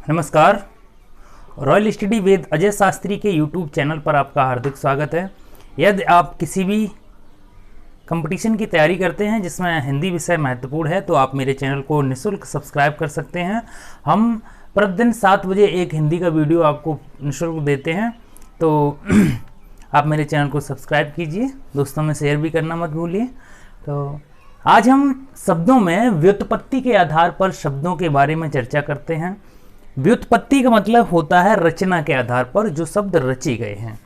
नमस्कार। Royal study with Ajay Shastri के YouTube channel पर आपका हार्दिक स्वागत है। यदि आप किसी भी कंपटीशन की तैयारी करते हैं जिसमें हिंदी विषय महत्वपूर्ण है तो आप मेरे चैनल को निःशुल्क सब्सक्राइब कर सकते हैं। हम प्रतिदिन 7 बजे एक हिंदी का वीडियो आपको निःशुल्क देते हैं, तो आप मेरे चैनल को सब्सक्राइब कीजिए, दोस्तों में शेयर भी करना मत भूलिए। तो आज हम शब्दों में व्युत्पत्ति के आधार पर शब्दों के बारे में चर्चा करते हैं। व्युत्पत्ति का मतलब होता है रचना के आधार पर जो शब्द रचे गए हैं।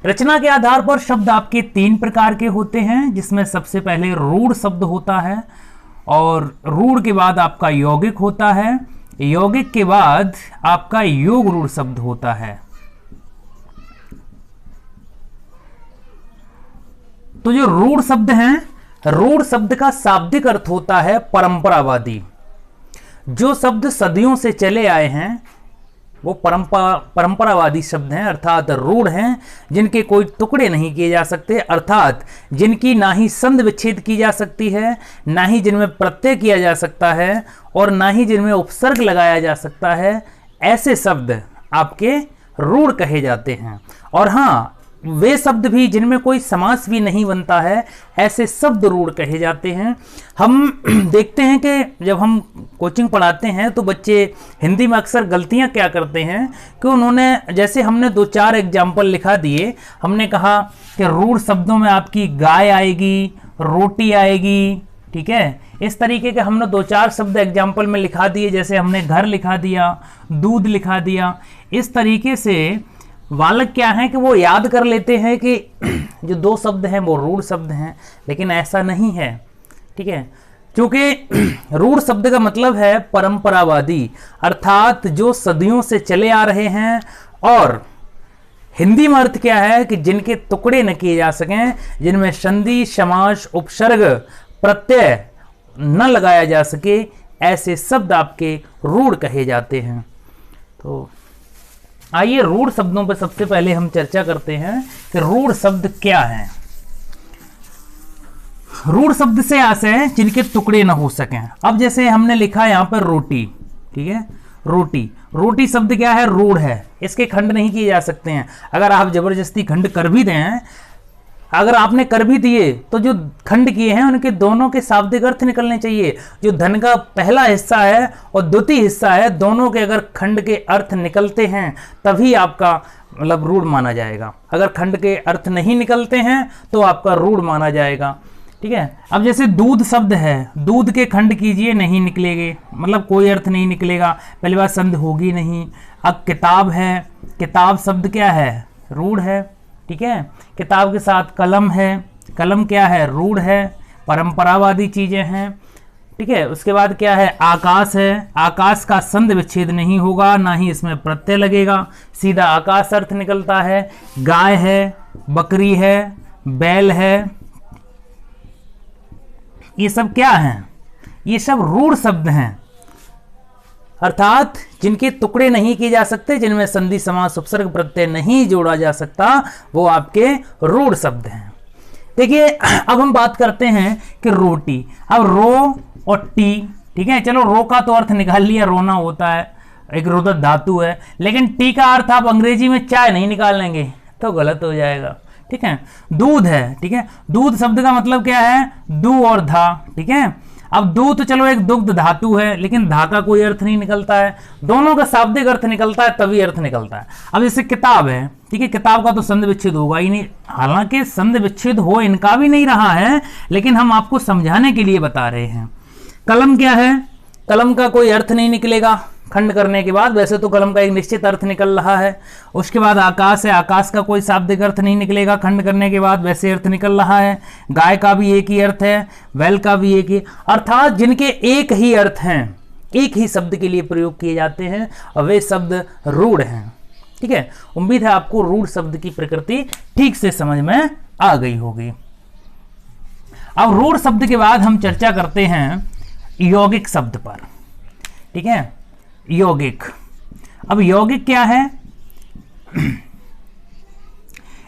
रचना के आधार पर शब्द आपके 3 प्रकार के होते हैं, जिसमें सबसे पहले रूढ़ शब्द होता है और रूढ़ के बाद आपका यौगिक होता है, यौगिक के बाद आपका योग रूढ़ शब्द होता है। तो जो रूढ़ शब्द हैं, रूढ़ शब्द का शाब्दिक अर्थ होता है परंपरावादी। जो शब्द सदियों से चले आए हैं वो परंपरावादी शब्द हैं, अर्थात रूढ़ हैं, जिनके कोई टुकड़े नहीं किए जा सकते, अर्थात जिनकी ना ही संधि विच्छेद की जा सकती है, ना ही जिनमें प्रत्यय किया जा सकता है और ना ही जिनमें उपसर्ग लगाया जा सकता है। ऐसे शब्द आपके रूढ़ कहे जाते हैं। और हाँ, वे शब्द भी जिनमें कोई समास भी नहीं बनता है, ऐसे शब्द रूढ़ कहे जाते हैं। हम देखते हैं कि जब हम कोचिंग पढ़ाते हैं तो बच्चे हिंदी में अक्सर गलतियां क्या करते हैं कि उन्होंने, जैसे हमने 2-4 एग्जाम्पल लिखा दिए, हमने कहा कि रूढ़ शब्दों में आपकी गाय आएगी, रोटी आएगी, ठीक है। इस तरीके के हमने 2-4 शब्द एग्जाम्पल में लिखा दिए, जैसे हमने घर लिखा दिया, दूध लिखा दिया। इस तरीके से बालक क्या है कि वो याद कर लेते हैं कि जो 2 शब्द हैं वो रूढ़ शब्द हैं, लेकिन ऐसा नहीं है, ठीक है। क्योंकि रूढ़ शब्द का मतलब है परंपरावादी, अर्थात जो सदियों से चले आ रहे हैं। और हिंदी में अर्थ क्या है कि जिनके टुकड़े न किए जा सकें, जिनमें संधि, समास, उपसर्ग, प्रत्यय न लगाया जा सके, ऐसे शब्द आपके रूढ़ कहे जाते हैं। तो आइए रूढ़ शब्दों पर सबसे पहले हम चर्चा करते हैं कि रूढ़ शब्द क्या है। रूढ़ शब्द से आशय है जिनके टुकड़े न हो सकें। अब जैसे हमने लिखा यहां पर रोटी, ठीक है, रोटी, रोटी शब्द क्या है? रूढ़ है, इसके खंड नहीं किए जा सकते हैं। अगर आप जबरदस्ती खंड कर भी दें, अगर आपने कर भी दिए तो जो खंड किए हैं उनके दोनों के शाब्दिक अर्थ निकलने चाहिए। जो धन का पहला हिस्सा है और द्वितीय हिस्सा है, दोनों के अगर खंड के अर्थ निकलते हैं तभी आपका मतलब रूढ़ माना जाएगा। अगर खंड के अर्थ नहीं निकलते हैं तो आपका रूढ़ माना जाएगा, ठीक है। अब जैसे दूध शब्द है, दूध के खंड कीजिए, नहीं निकलेंगे, मतलब कोई अर्थ नहीं निकलेगा, पहली बात संधि होगी नहीं। अब किताब है, किताब शब्द क्या है? रूढ़ है, ठीक है। किताब के साथ कलम है, कलम क्या है? रूढ़ है, परंपरावादी चीजें हैं, ठीक है। उसके बाद क्या है? आकाश है, आकाश का संधि विच्छेद नहीं होगा, ना ही इसमें प्रत्यय लगेगा, सीधा आकाश अर्थ निकलता है। गाय है, बकरी है, बैल है, ये सब क्या हैं? ये सब रूढ़ शब्द हैं, अर्थात जिनके टुकड़े नहीं किए जा सकते, जिनमें संधि, समास, उपसर्ग, प्रत्यय नहीं जोड़ा जा सकता, वो आपके रूढ़ शब्द हैं। देखिए, अब हम बात करते हैं कि रोटी। अब रो और टी, ठीक है, चलो रो का तो अर्थ निकाल लिया, रोना होता है, एक रोदक धातु है, लेकिन टी का अर्थ आप अंग्रेजी में चाय नहीं निकालेंगे तो गलत हो जाएगा, ठीक है। दूध है, ठीक है, दूध शब्द का मतलब क्या है? दू और धा, ठीक है। अब दू तो चलो एक दुग्ध धातु है, लेकिन धा का कोई अर्थ नहीं निकलता है, दोनों का शाब्दिक अर्थ निकलता है तभी अर्थ निकलता है। अब जैसे किताब है, ठीक है, किताब का तो संधि विच्छेद होगा ही नहीं, हालांकि संधि विच्छेद हो इनका भी नहीं रहा है, लेकिन हम आपको समझाने के लिए बता रहे हैं। कलम क्या है? कलम का कोई अर्थ नहीं निकलेगा खंड करने के बाद, वैसे तो कलम का एक निश्चित अर्थ निकल रहा है। उसके बाद आकाश है, आकाश का कोई शाब्दिक अर्थ नहीं निकलेगा खंड करने के बाद, वैसे अर्थ निकल रहा है। गाय का भी एक ही अर्थ है, बैल का भी एक ही, अर्थात जिनके एक ही अर्थ हैं, एक ही शब्द के लिए प्रयोग किए जाते हैं, और वे शब्द रूढ़ हैं, ठीक है। उम्मीद है आपको रूढ़ शब्द की प्रकृति ठीक से समझ में आ गई होगी। अब रूढ़ शब्द के बाद हम चर्चा करते हैं यौगिक शब्द पर, ठीक है। यौगिक, अब यौगिक क्या है?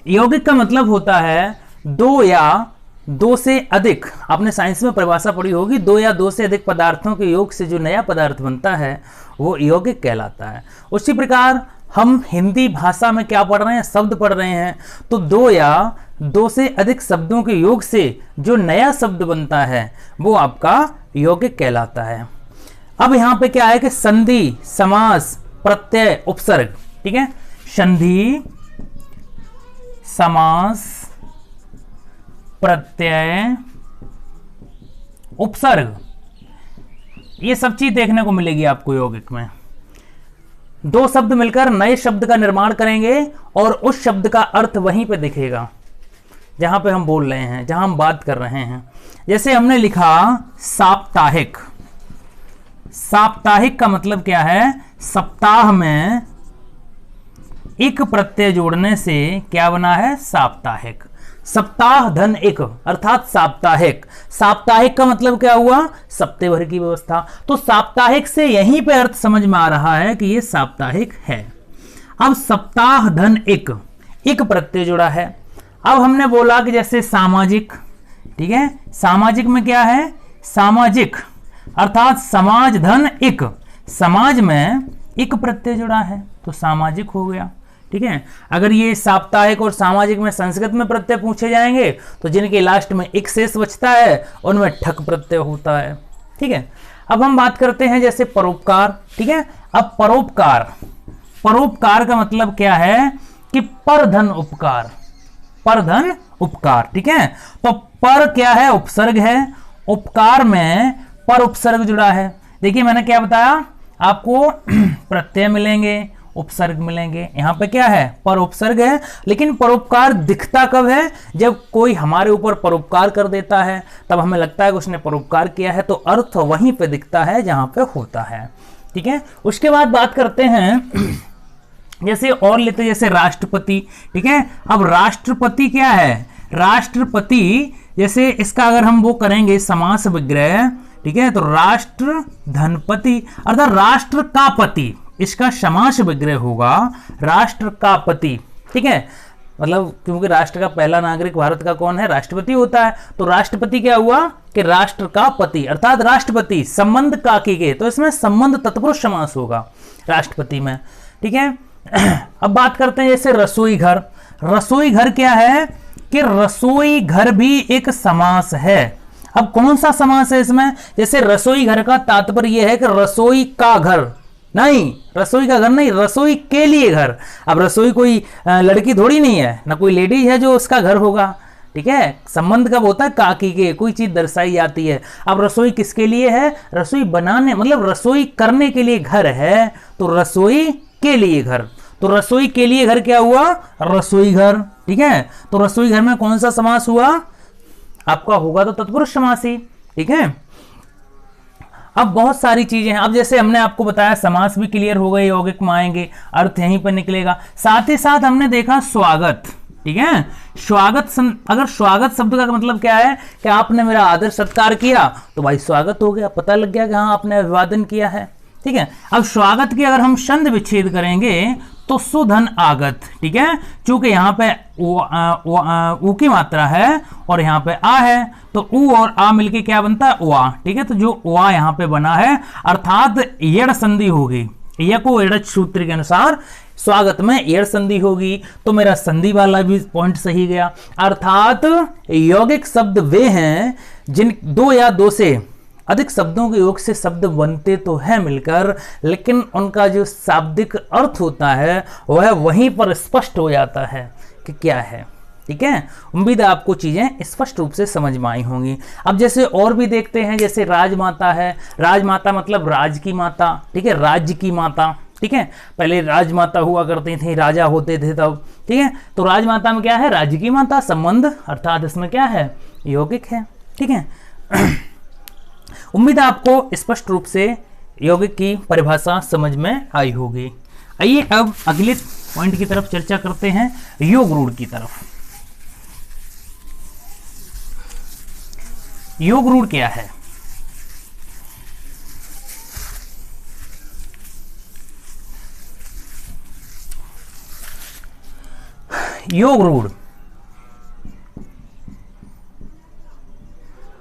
यौगिक का मतलब होता है 2 या दो से अधिक, आपने साइंस में परिभाषा पढ़ी होगी, दो या दो से अधिक पदार्थों के योग से जो नया पदार्थ बनता है वो यौगिक कहलाता है। उसी प्रकार हम हिंदी भाषा में क्या पढ़ रहे हैं, शब्द पढ़ रहे हैं, तो दो या दो से अधिक शब्दों के योग से जो नया शब्द बनता है वो आपका यौगिक कहलाता है। अब यहां पे क्या है कि संधि, समास, प्रत्यय, उपसर्ग, ठीक है, संधि, समास, प्रत्यय, उपसर्ग, ये सब चीज देखने को मिलेगी आपको यौगिक में। दो शब्द मिलकर नए शब्द का निर्माण करेंगे और उस शब्द का अर्थ वहीं पे दिखेगा जहां पे हम बोल रहे हैं, जहां हम बात कर रहे हैं। जैसे हमने लिखा साप्ताहिक, साप्ताहिक का मतलब क्या है, सप्ताह में एक प्रत्यय जोड़ने से क्या बना है, साप्ताहिक। सप्ताह धन एक अर्थात साप्ताहिक। साप्ताहिक का मतलब क्या हुआ, सप्ताह भर की व्यवस्था। तो साप्ताहिक से यहीं पे अर्थ समझ में आ रहा है कि ये साप्ताहिक है। अब सप्ताह धन एक प्रत्यय जुड़ा है। अब हमने बोला कि जैसे सामाजिक, ठीक है, सामाजिक में क्या है, सामाजिक अर्थात समाज धन एक, समाज में एक प्रत्यय जुड़ा है तो सामाजिक हो गया, ठीक है। अगर ये साप्ताहिक और सामाजिक में संस्कृत में प्रत्यय पूछे जाएंगे तो जिनके लास्ट में एक शेष बचता है उनमें ठक प्रत्यय होता है, ठीक है। अब हम बात करते हैं जैसे परोपकार, ठीक है। अब परोपकार, परोपकार का मतलब क्या है कि पर धन उपकार, पर धन उपकार, ठीक है। तो पर क्या है, उपसर्ग है, उपकार में पर उपसर्ग जुड़ा है। देखिए मैंने क्या बताया आपको, प्रत्यय मिलेंगे, उपसर्ग मिलेंगे, यहां पे क्या है, पर उपसर्ग है। लेकिन परोपकार दिखता कब है, जब कोई हमारे ऊपर परोपकार कर देता है तब हमें लगता है कि उसने परोपकार किया है, तो अर्थ वहीं पे दिखता है जहां पे होता है, ठीक है। उसके बाद बात करते हैं जैसे और लेते, जैसे राष्ट्रपति, ठीक है। अब राष्ट्रपति क्या है, राष्ट्रपति जैसे इसका अगर हम वो करेंगे समास विग्रह, ठीक है, तो राष्ट्र धनपति अर्थात राष्ट्र का पति, इसका समास विग्रह होगा राष्ट्र का पति, ठीक है। मतलब क्योंकि राष्ट्र का पहला नागरिक भारत का कौन है, राष्ट्रपति होता है, तो राष्ट्रपति क्या हुआ कि राष्ट्र का पति अर्थात राष्ट्रपति संबंध का के, तो इसमें संबंध तत्पुरुष समास होगा राष्ट्रपति में, ठीक है। अब बात करते हैं जैसे रसोई घर, रसोई घर क्या है कि रसोई घर भी एक समास है। अब कौन सा समास है इसमें, जैसे रसोई घर का तात्पर्य यह है कि रसोई का घर नहीं, रसोई का घर नहीं, रसोई के लिए घर। अब रसोई कोई लड़की थोड़ी नहीं है, ना कोई लेडी है जो उसका घर होगा, ठीक है। संबंध कब होता है, काकी के, कोई चीज दर्शाई जाती है। अब रसोई किसके लिए है, रसोई बनाने मतलब रसोई करने के लिए घर है, तो रसोई के लिए घर, तो रसोई के लिए घर क्या हुआ, रसोई घर, ठीक है। तो रसोई घर में कौन सा समास हुआ आपका, होगा तो तत्पुरुष समास ही, ठीक है। अब बहुत सारी चीजें हैं। अब जैसे हमने आपको बताया समास भी क्लियर हो गए, यौगिक में आएंगे, अर्थ यहीं पर निकलेगा। साथ ही साथ हमने देखा स्वागत, ठीक है। स्वागत, अगर स्वागत शब्द का मतलब क्या है कि आपने मेरा आदर सत्कार किया तो भाई स्वागत हो गया, पता लग गया कि हाँ आपने अभिवादन किया है, ठीक है। अब स्वागत की अगर हम संधि विच्छेद करेंगे तो सुधन आगत, ठीक है। चूंकि यहाँ पे ऊ की मात्रा है और यहाँ पे आ है, तो ऊ और आ मिलके क्या बनता है, उआ, ठीक है। तो जो उआ यहाँ पे बना है अर्थात एड़ संधि होगी, यको एड़च सूत्र के अनुसार स्वागत में एड़ संधि होगी, तो मेरा संधि वाला भी पॉइंट सही गया। अर्थात यौगिक शब्द वे हैं जिन दो या दो से अधिक शब्दों के योग से शब्द बनते तो है मिलकर, लेकिन उनका जो शाब्दिक अर्थ होता है वह वहीं पर स्पष्ट हो जाता है कि क्या है, ठीक है। उम्मीद है आपको चीजें स्पष्ट रूप से समझ में आई होंगी। अब जैसे और भी देखते हैं, जैसे राजमाता है, राजमाता मतलब राज की माता, ठीक है, राज्य की माता, ठीक है। पहले राजमाता हुआ करती थी, राजा होते थे तब, ठीक है। तो राजमाता में क्या है, राज्य की माता, संबंध अर्थात इसमें क्या है, यौगिक है, ठीक है। उम्मीद है आपको स्पष्ट रूप से यौगिक की परिभाषा समझ में आई होगी। आइए अब अगले पॉइंट की तरफ चर्चा करते हैं, योग रूढ़ की तरफ। योग रूढ़ क्या है, योग रूढ़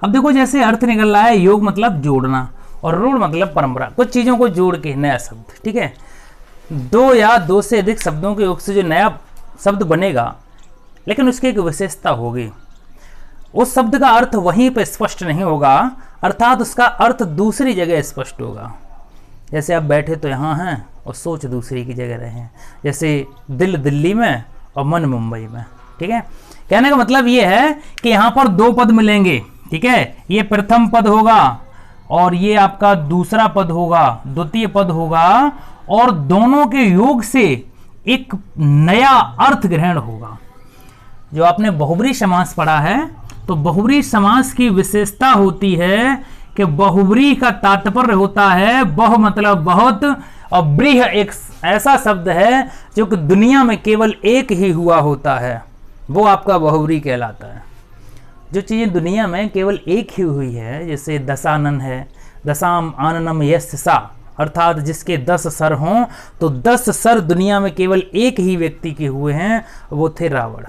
अब देखो जैसे अर्थ निकल रहा है, योग मतलब जोड़ना और रूढ़ मतलब परंपरा, कुछ चीजों को जोड़ के नया शब्द, ठीक है। दो या दो से अधिक शब्दों के योग से जो नया शब्द बनेगा, लेकिन उसकी एक विशेषता होगी, उस शब्द का अर्थ वहीं पर स्पष्ट नहीं होगा, अर्थात उसका अर्थ दूसरी जगह स्पष्ट होगा। जैसे आप बैठे तो यहाँ हैं और सोच दूसरी की जगह रहे हैं, जैसे दिल दिल्ली में और मन मुंबई में, ठीक है। कहने का मतलब ये है कि यहाँ पर दो पद मिलेंगे, ठीक है। ये प्रथम पद होगा और ये आपका दूसरा पद होगा, द्वितीय पद होगा, और दोनों के योग से एक नया अर्थ ग्रहण होगा। जो आपने बहुब्री समास पढ़ा है, तो बहुब्री समास की विशेषता होती है कि बहुब्री का तात्पर्य होता है बहु मतलब बहुत, और ब्रीह एक ऐसा शब्द है जो कि दुनिया में केवल एक ही हुआ होता है, वो आपका बहुब्री कहलाता है। जो चीज़ें दुनिया में केवल एक ही हुई है, जैसे दशानन है, दशाम आननम यस्य सा, अर्थात जिसके 10 सर हों, तो 10 सर दुनिया में केवल एक ही व्यक्ति के हुए हैं, वो थे रावण,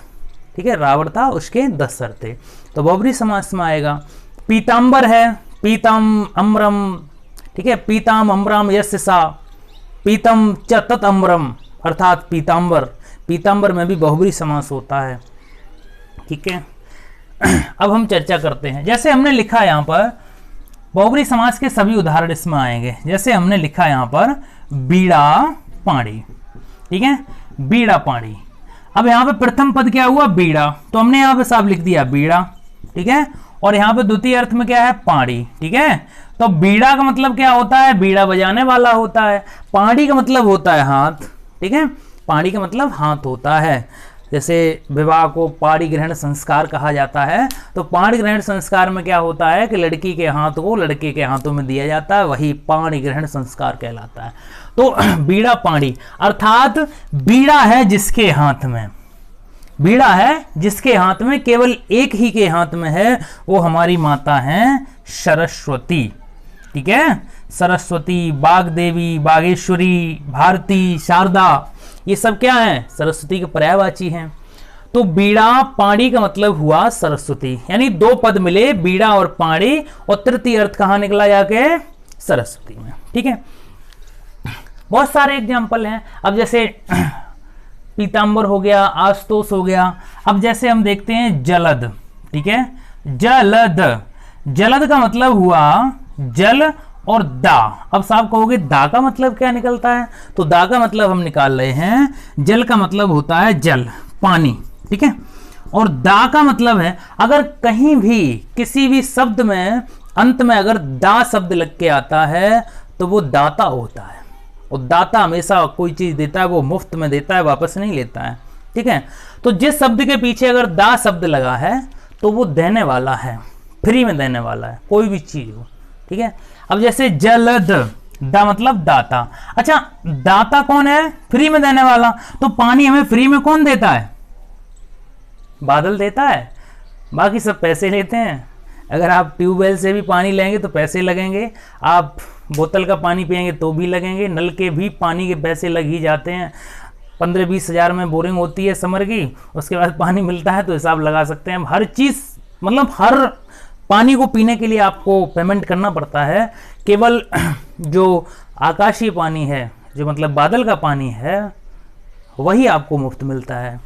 ठीक है। रावण था, उसके 10 सर थे, तो बहुब्री समास में आएगा। पीताम्बर है, पीतम अम्रम, ठीक है, पीताम अम्रम यस्य सा, पीतम च तत् अम्रम, अर्थात पीताम्बर, पीताम्बर में भी बहुब्री समास होता है, ठीक है। अब हम चर्चा करते हैं, जैसे हमने लिखा यहाँ पर बहुब्री समास के सभी उदाहरण इसमें आएंगे। जैसे हमने लिखा यहाँ पर बीड़ा पाड़ी, ठीक है, बीड़ा पाड़ी। अब यहाँ पे प्रथम पद क्या हुआ, बीड़ा, तो हमने यहाँ पे साफ लिख दिया बीड़ा, ठीक है। और यहाँ पे द्वितीय अर्थ में क्या है, पाड़ी, ठीक है। तो बीड़ा का मतलब क्या होता है, बीड़ा बजाने वाला होता है। पाड़ी का मतलब होता है हाथ, ठीक है, पाड़ी का मतलब हाथ होता है। जैसे विवाह को पाणी ग्रहण संस्कार कहा जाता है, तो पाणी ग्रहण संस्कार में क्या होता है कि लड़की के हाथ को लड़के के हाथों में दिया जाता है, वही पाणी ग्रहण संस्कार कहलाता है। तो बीड़ा पाणी अर्थात बीड़ा है जिसके हाथ में, बीड़ा है जिसके हाथ में, केवल एक ही के हाथ में है, वो हमारी माता हैं सरस्वती, ठीक है। सरस्वती, बागदेवी, बागेश्वरी, भारती, शारदा, ये सब क्या है, सरस्वती के पर्यायवाची हैं। तो बीड़ा पाणी का मतलब हुआ सरस्वती, यानी दो पद मिले, बीड़ा और पाणी, और तृतीय अर्थ कहां निकला जाके, सरस्वती में, ठीक है। बहुत सारे एग्जाम्पल हैं। अब जैसे पीताम्बर हो गया, आशुतोष हो गया। अब जैसे हम देखते हैं जलद, ठीक है, जलद, जलद का मतलब हुआ जल और दा। अब साहब कहोगे दा का मतलब क्या निकलता है, तो दा का मतलब हम निकाल रहे हैं, जल का मतलब होता है जल, पानी, ठीक है। और दा का मतलब है, अगर कहीं भी किसी भी शब्द में अंत में अगर दा शब्द लग के आता है तो वो दाता होता है। और दाता हमेशा कोई चीज देता है वो मुफ्त में देता है, वापस नहीं लेता है, ठीक है। तो जिस शब्द के पीछे अगर दा शब्द लगा है तो वो देने वाला है, फ्री में देने वाला है, कोई भी चीज हो, ठीक है। अब जैसे जलद, दा मतलब दाता। अच्छा, दाता कौन है, फ्री में देने वाला। तो पानी हमें फ्री में कौन देता है, बादल देता है, बाकी सब पैसे लेते हैं। अगर आप ट्यूबवेल से भी पानी लेंगे तो पैसे लगेंगे, आप बोतल का पानी पिएंगे तो भी लगेंगे, नल के भी पानी के पैसे लग ही जाते हैं। 15-20 हज़ार में बोरिंग होती है समर की, उसके बाद पानी मिलता है, तो हिसाब लगा सकते हैं। हर चीज़ मतलब हर पानी को पीने के लिए आपको पेमेंट करना पड़ता है। केवल जो आकाशीय पानी है, जो मतलब बादल का पानी है, वही आपको मुफ्त मिलता है।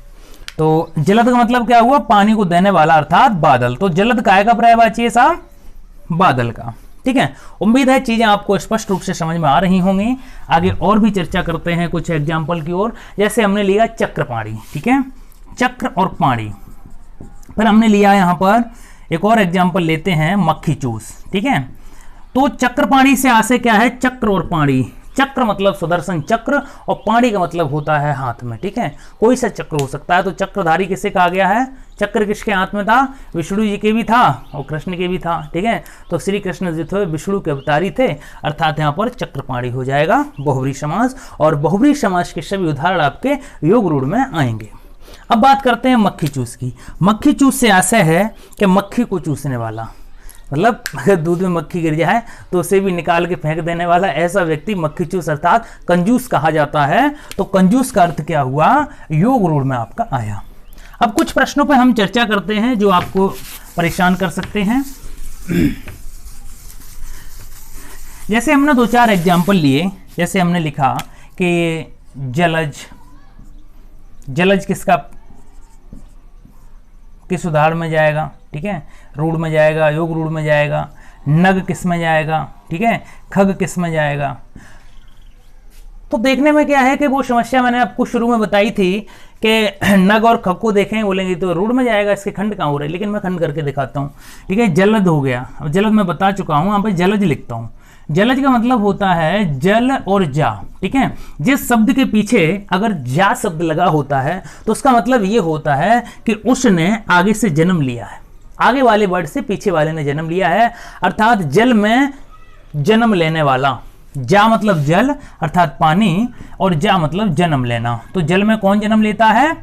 तो जलद का मतलब क्या हुआ, पानी को देने वाला अर्थात बादल। तो जलद काय का पर्यायवाची है साहब, बादल का, ठीक है। उम्मीद है चीजें आपको स्पष्ट रूप से समझ में आ रही होंगी। आगे और भी चर्चा करते हैं कुछ एग्जाम्पल की ओर। जैसे हमने लिया चक्र पाणी, ठीक है, चक्र और पाणी। फिर हमने लिया यहां पर एक और एग्जाम्पल लेते हैं, मक्खी चूस, ठीक है। तो चक्र पाणी से आशय क्या है, चक्र और पाणी। चक्र मतलब सुदर्शन चक्र और पाणी का मतलब होता है हाथ में, ठीक है। कोई सा चक्र हो सकता है। तो चक्रधारी किसे कहा गया है, चक्र किसके हाथ में था, विष्णु जी के भी था और कृष्ण के भी था, ठीक है। तो श्री कृष्ण जी थे विष्णु के अवतारी थे, अर्थात यहाँ पर चक्रपाणी हो जाएगा बहुब्री समास। और बहुब्री समास के सभी उदाहरण आपके योग रूढ़ में आएंगे। अब बात करते हैं मक्खी चूस की। मक्खी चूस से आशय है कि मक्खी को चूसने वाला, मतलब अगर दूध में मक्खी गिर जाए तो उसे भी निकाल के फेंक देने वाला, ऐसा व्यक्ति मक्खी चूस अर्थात कंजूस कहा जाता है। तो कंजूस का अर्थ क्या हुआ, योग रूढ़ में आपका आया। अब कुछ प्रश्नों पर हम चर्चा करते हैं जो आपको परेशान कर सकते हैं। जैसे हमने 2-4 एग्जाम्पल लिए, जैसे हमने लिखा कि जलज, जलज किस उदाहरण में जाएगा, ठीक है, रूढ़ में जाएगा, योग रूढ़ में जाएगा। नग किस में जाएगा, ठीक है, खग किस में जाएगा। तो देखने में क्या है कि वो समस्या मैंने आपको शुरू में बताई थी कि नग और खग को देखें, बोलेंगे तो रूढ़ में जाएगा, इसके खंड कहाँ हो रहे हैं, लेकिन मैं खंड करके दिखाता हूँ, ठीक है। जलद हो गया, अब जलद मैं बता चुका हूँ, यहाँ पे जलज लिखता हूँ। जलज का मतलब होता है जल और जा, ठीक है। जिस शब्द के पीछे अगर जा शब्द लगा होता है तो उसका मतलब ये होता है कि उसने आगे से जन्म लिया है, आगे वाले वर्ड से पीछे वाले ने जन्म लिया है, अर्थात जल में जन्म लेने वाला। जा मतलब जल अर्थात पानी, और जा मतलब जन्म लेना। तो जल में कौन जन्म लेता है?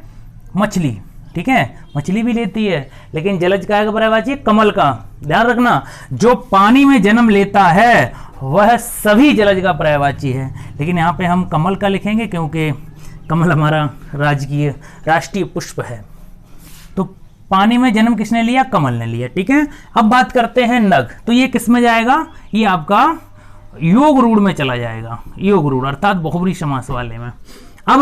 मछली, ठीक है, मछली भी लेती है, लेकिन जलज का पर्यायवाची कमल का। ध्यान रखना, जो पानी में जन्म लेता है वह सभी जलज का पर्यायवाची है, लेकिन यहाँ पे हम कमल का लिखेंगे क्योंकि कमल हमारा राष्ट्रीय पुष्प है। तो पानी में जन्म किसने लिया? कमल ने लिया, ठीक है। अब बात करते हैं नग, तो ये किस में जाएगा? ये आपका योग रूढ़ में चला जाएगा, योग रूढ़ अर्थात बहुब्री समास वाले में। अब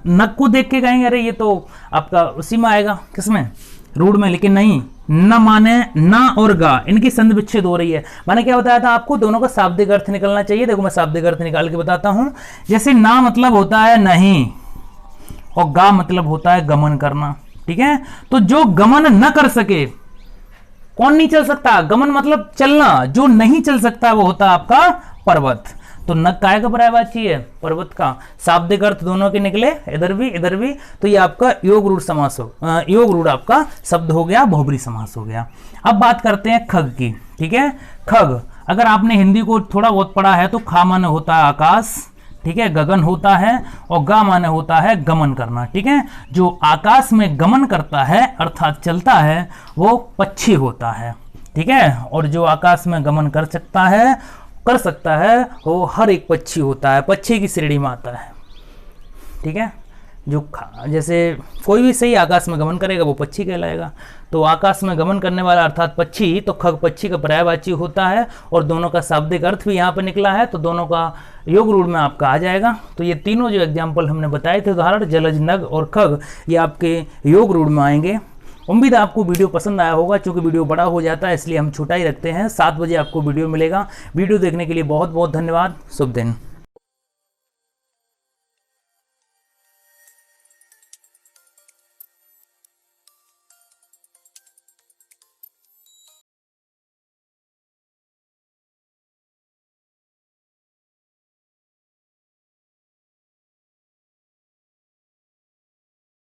नग को देख के कहेंगे अरे ये तो आपका उसी में आएगा, किसमें? रूढ़ में, लेकिन नहीं। न माने ना और गा, इनकी संधि विच्छेद हो रही है। मैंने क्या बताया था आपको? दोनों का शाब्दिक अर्थ निकलना चाहिए। देखो मैं शाब्दिक अर्थ निकाल के बताता हूं। जैसे ना मतलब होता है नहीं, और गा मतलब होता है गमन करना, ठीक है। तो जो गमन न कर सके, कौन नहीं चल सकता? गमन मतलब चलना, जो नहीं चल सकता वो होता है आपका पर्वत। तो नग काय का पर्यायवाची है? पर्वत का। शाब्दिक अर्थ दोनों के निकले, इधर भी, तो ये आपका योग रूढ़ समास हो, योग रूढ़ आपका शब्द हो गया, बहुब्री समास हो गया। अब बात करते हैं खग की, ठीक है। खग, अगर आपने हिंदी को थोड़ा बहुत पढ़ा है तो खा माने होता है आकाश, ठीक है, गगन होता है, और गा माने होता है गमन करना, ठीक है। जो आकाश में गमन करता है अर्थात चलता है वो पक्षी होता है, ठीक है। और जो आकाश में गमन कर सकता है वो हर एक पक्षी होता है, पक्षी की श्रेणी में आता है, ठीक है। जैसे कोई भी सही आकाश में गमन करेगा वो पक्षी कहलाएगा। तो आकाश में गमन करने वाला अर्थात पक्षी, तो खग पक्षी का पर्यायवाची होता है, और दोनों का शाब्दिक अर्थ भी यहाँ पे निकला है, तो दोनों का योग रूढ़ में आपका आ जाएगा। तो ये तीनों जो एग्जाम्पल हमने बताए थे उदाहरण, जलज, नग और खग, ये आपके योग रूढ़ में आएंगे। उम्मीद है आपको वीडियो पसंद आया होगा, क्योंकि वीडियो बड़ा हो जाता है इसलिए हम छोटा ही रखते हैं। 7 बजे आपको वीडियो मिलेगा। वीडियो देखने के लिए बहुत बहुत धन्यवाद। शुभ दिन।